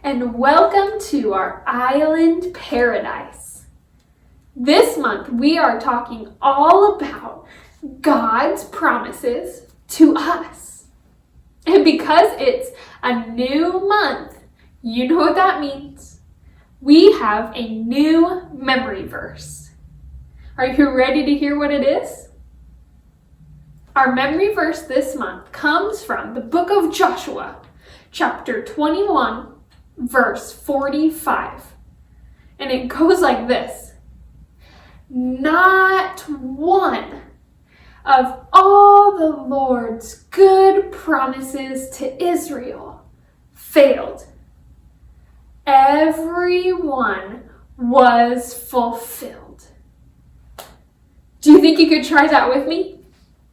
and welcome to our island paradise. This month we are talking all about God's promises to us. And because it's a new month, you know what that means. We have a new memory verse. Are you ready to hear what it is? Our memory verse this month comes from the book of Joshua, chapter 21, verse 45. And it goes like this. Not one of all the Lord's good promises to Israel failed. Every one was fulfilled. Do you think you could try that with me?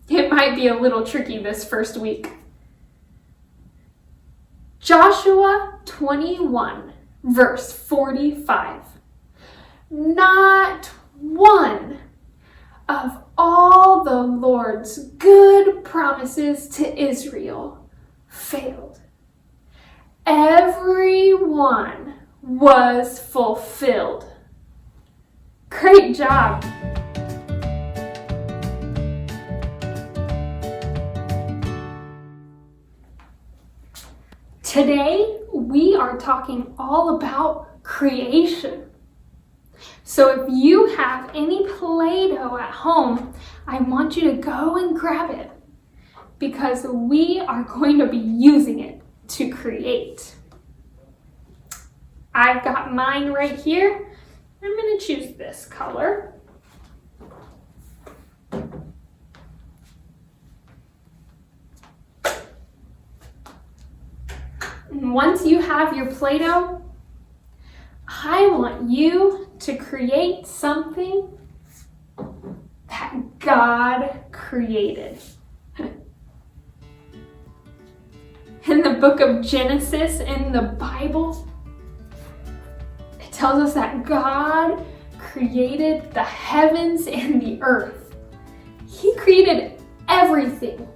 It might be a little tricky this first week. Joshua 21, verse 45. Not one of all the Lord's good promises to Israel failed. Every one was fulfilled. Great job! Today, we are talking all about creation. So if you have any Play-Doh at home, I want you to go and grab it because we are going to be using it to create. I've got mine right here. I'm going to choose this color. And once you have your Play-Doh, I want you to create something that God created. In the book of Genesis in the Bible, it tells us that God created the heavens and the earth. He created everything,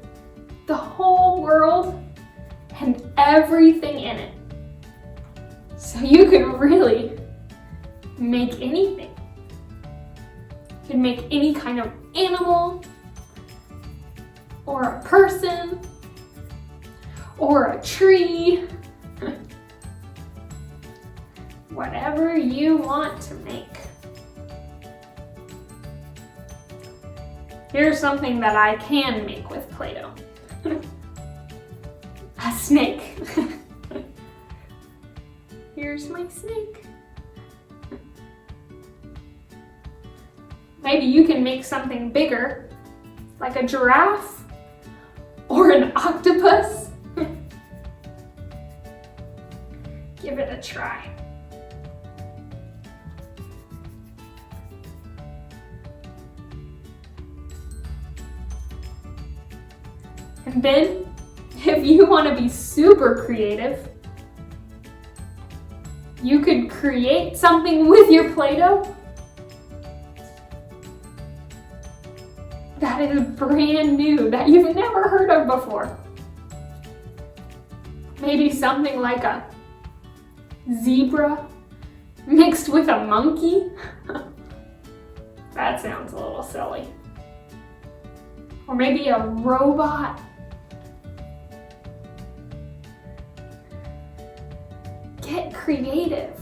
the whole world, and everything in it. So you could really make anything. You can make any kind of animal, or a person, or a tree. Whatever you want to make. Here's something that I can make with Play-Doh. A snake. Here's my snake. Maybe you can make something bigger, like a giraffe or an octopus. Give it a try. And then, if you want to be super creative, you could create something with your Play-Doh that is brand new, that you've never heard of before. Maybe something like a zebra mixed with a monkey. That sounds a little silly. Or maybe a robot. Get creative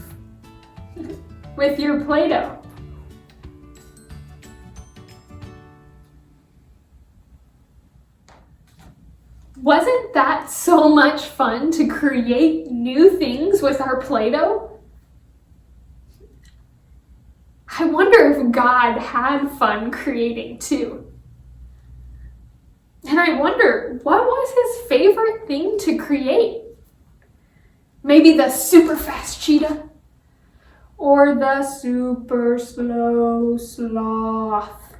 with your Play-Doh. Wasn't that so much fun to create new things with our Play-Doh? I wonder if God had fun creating too. And I wonder, what was his favorite thing to create? Maybe the super fast cheetah or the super slow sloth.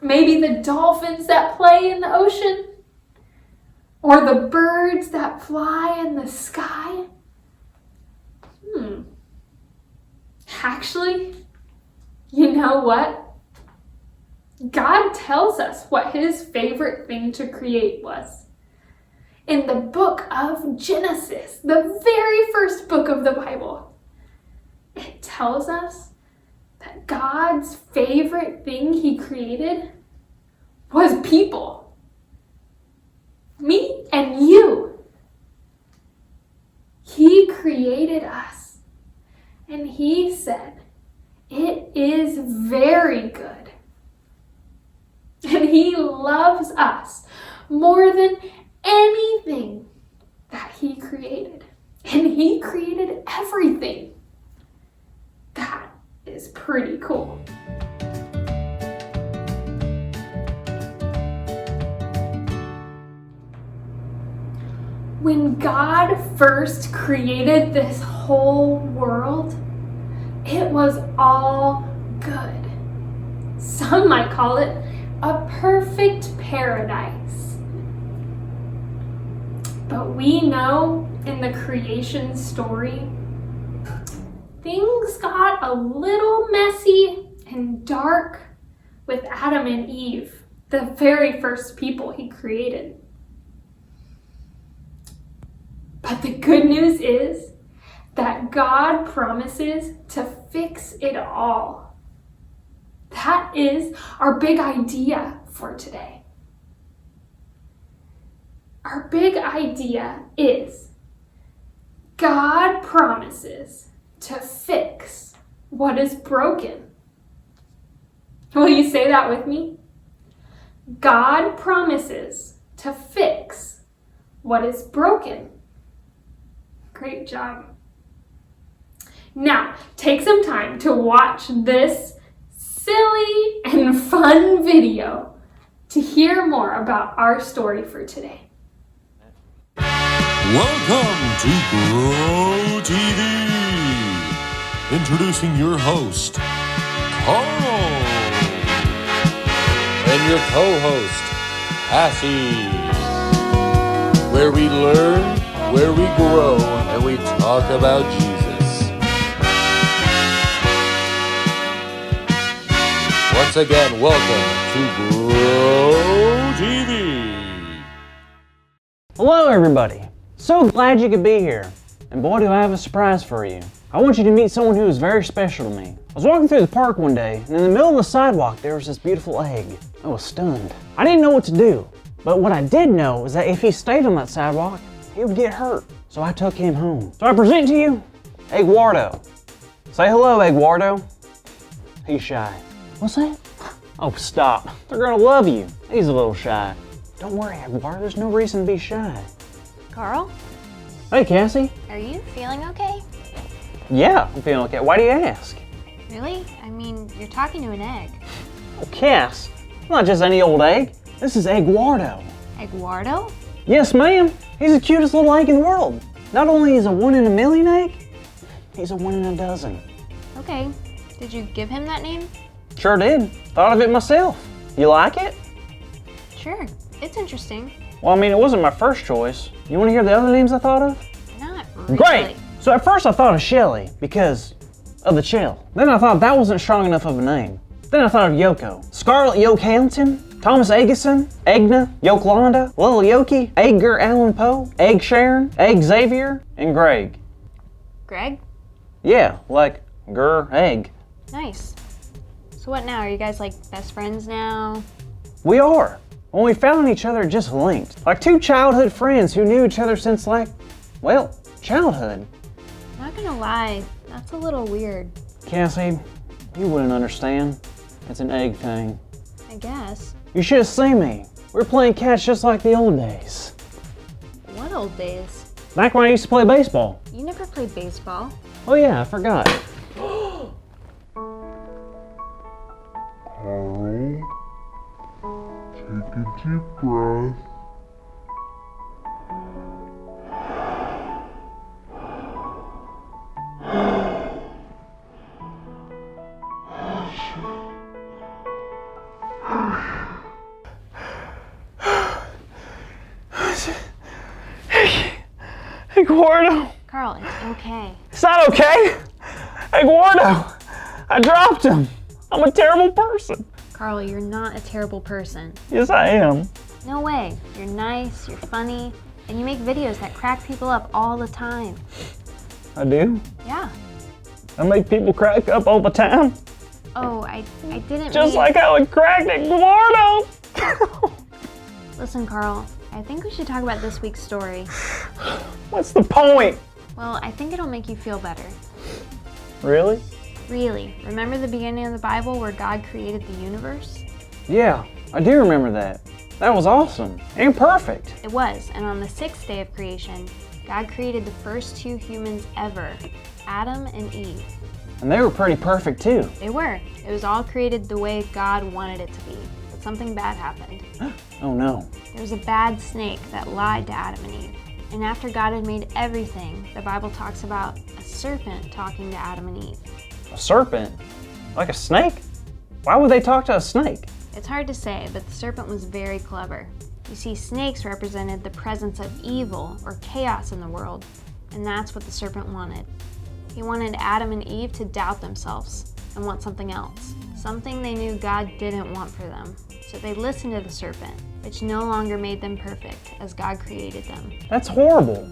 Maybe the dolphins that play in the ocean or the birds that fly in the sky. Actually, you know what? God tells us what his favorite thing to create was. in the book of Genesis, the very first book of the Bible. It tells us that God's favorite thing he created was people. Me and you. He created us. And he said, it is very good. And he loves us more than anything that he created. And he created everything. That is pretty cool. When God first created this whole world, it was all good. Some might call it a perfect paradise. But we know in the creation story, things got a little messy and dark with Adam and Eve, the very first people he created. But the good news is that God promises to fix it all. That is our big idea for today. Our big idea is God promises to fix what is broken. Will you say that with me? God promises to fix what is broken. Great job. Now, take some time to watch this silly and fun video to hear more about our story for today. Welcome to Grow TV. Introducing your host, Carl. And your co-host, Cassie. Where we learn, where we grow, and we talk about Jesus. Once again, welcome to Grow TV. Hello everybody! So glad you could be here. And boy, do I have a surprise for you. I want you to meet someone who is very special to me. I was walking through the park one day, and in the middle of the sidewalk there was this beautiful egg. I was stunned. I didn't know what to do, but what I did know was that if he stayed on that sidewalk, he would get hurt. So I took him home. So I present to you, Eduardo. Say hello, Eduardo. He's shy. What's that? Oh, stop. They're gonna love you. He's a little shy. Don't worry, Eduardo, there's no reason to be shy. Carl, Hey, Cassie. are you feeling okay? Yeah, I'm feeling okay. Why do you ask? Really? I mean, you're talking to an egg. Oh, Cass, it's not just any old egg. This is Eduardo. Eduardo? Yes, ma'am. He's the cutest little egg in the world. Not only is a 1 in a million egg, he's a 1 in a dozen. Okay. Did you give him that name? Sure did. Thought of it myself. You like it? Sure. It's interesting. Well, I mean, it wasn't my first choice. You want to hear the other names I thought of? Not really. Great! So at first I thought of Shelly because of the chill. Then I thought that wasn't strong enough of a name. Then I thought of Yoko. Scarlett Yoke Hamilton, Thomas Eggison, Egna, Yokelanda, Lil Yoki, Edgar Allan Poe, Egg Sharon, Egg Xavier, and Greg. Greg? Yeah, like egg. Nice. So what now? Are you guys like best friends now? We are. When we found each other, it just linked. Like two childhood friends who knew each other since childhood. Not gonna lie, that's a little weird. Cassie, you wouldn't understand. It's an egg thing. I guess. You should have seen me. We were playing catch just like the old days. What old days? Back when I used to play baseball. You never played baseball. Oh yeah, I forgot. Carl, take a deep breath. Eduardo! Carl, it's okay. It's not okay! Eduardo! I dropped him! I'm a terrible person! Carl, you're not a terrible person. Yes, I am. No way. You're nice, you're funny, And you make videos that crack people up all the time. I do? Yeah. I make people crack up all the time? Oh, I didn't Just mean... like how it cracked at Eduardo! Listen, Carl, I think we should talk about this week's story. What's the point? Well, I think it'll make you feel better. Really? Really, remember the beginning of the Bible where God created the universe? Yeah, I do remember that. That was awesome and perfect. It was, and on the 6th day of creation, God created the first 2 humans ever, Adam and Eve. And they were pretty perfect too. They were. It was all created the way God wanted it to be, but something bad happened. Oh no. There was a bad snake that lied to Adam and Eve. And after God had made everything, the Bible talks about a serpent talking to Adam and Eve. A serpent? Like a snake? Why would they talk to a snake? It's hard to say, but the serpent was very clever. You see, snakes represented the presence of evil or chaos in the world, and that's what the serpent wanted. He wanted Adam and Eve to doubt themselves and want something else, something they knew God didn't want for them. So they listened to the serpent, which no longer made them perfect as God created them. That's horrible.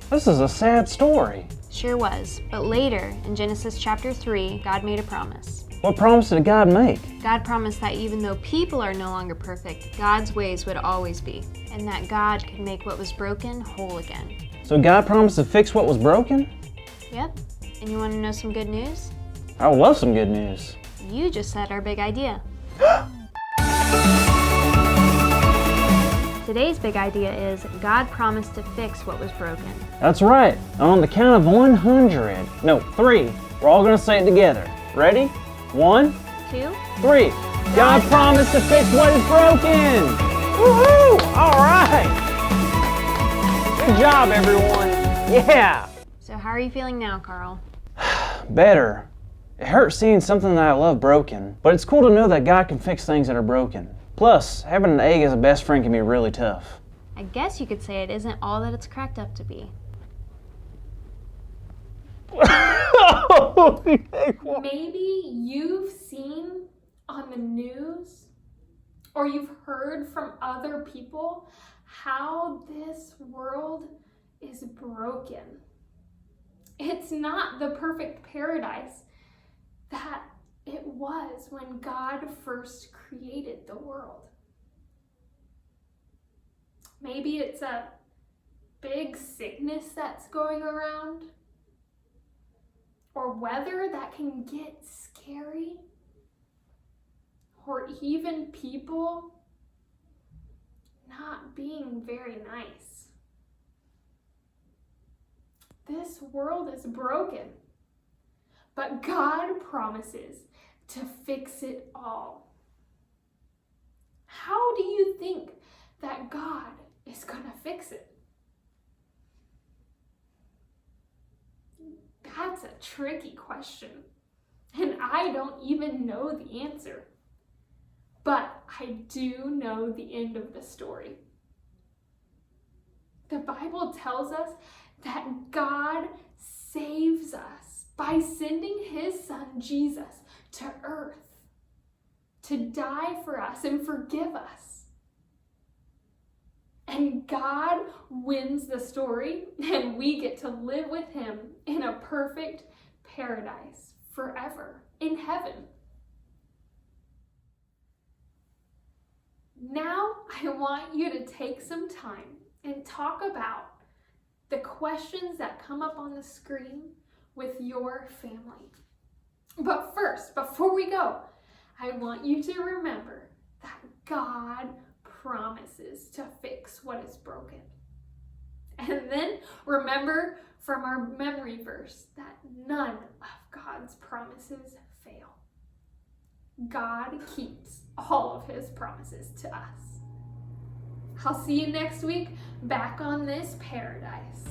This is a sad story. Sure was, but later, in Genesis chapter 3, God made a promise. What promise did God make? God promised that even though people are no longer perfect, God's ways would always be, and that God could make what was broken whole again. So God promised to fix what was broken? Yep. And you want to know some good news? I would love some good news. You just said our big idea. Today's big idea is God promised to fix what was broken. That's right. On the count of 100. No, 3. We're all going to say it together. Ready? 1, 2, 3. God promised to fix what is broken. Woohoo! All right. Good job, everyone. Yeah. So how are you feeling now, Carl? Better. It hurts seeing something that I love broken, but it's cool to know that God can fix things that are broken. Plus, having an egg as a best friend can be really tough. I guess you could say it isn't all that it's cracked up to be. Maybe you've seen on the news or you've heard from other people how this world is broken. It's not the perfect paradise that it was when God first created the world. Maybe it's a big sickness that's going around, or weather that can get scary, or even people not being very nice. This world is broken, but God promises to fix it all. How do you think that God is going to fix it? That's a tricky question, and I don't even know the answer. But I do know the end of the story. The Bible tells us that God saves us by sending his son Jesus to earth to die for us and forgive us. And God wins the story, and we get to live with him in a perfect paradise forever in heaven. Now I want you to take some time and talk about the questions that come up on the screen with your family. But first, before we go, I want you to remember that God promises to fix what is broken. And then remember from our memory verse that none of God's promises fail. God keeps all of his promises to us. I'll see you next week back on this paradise.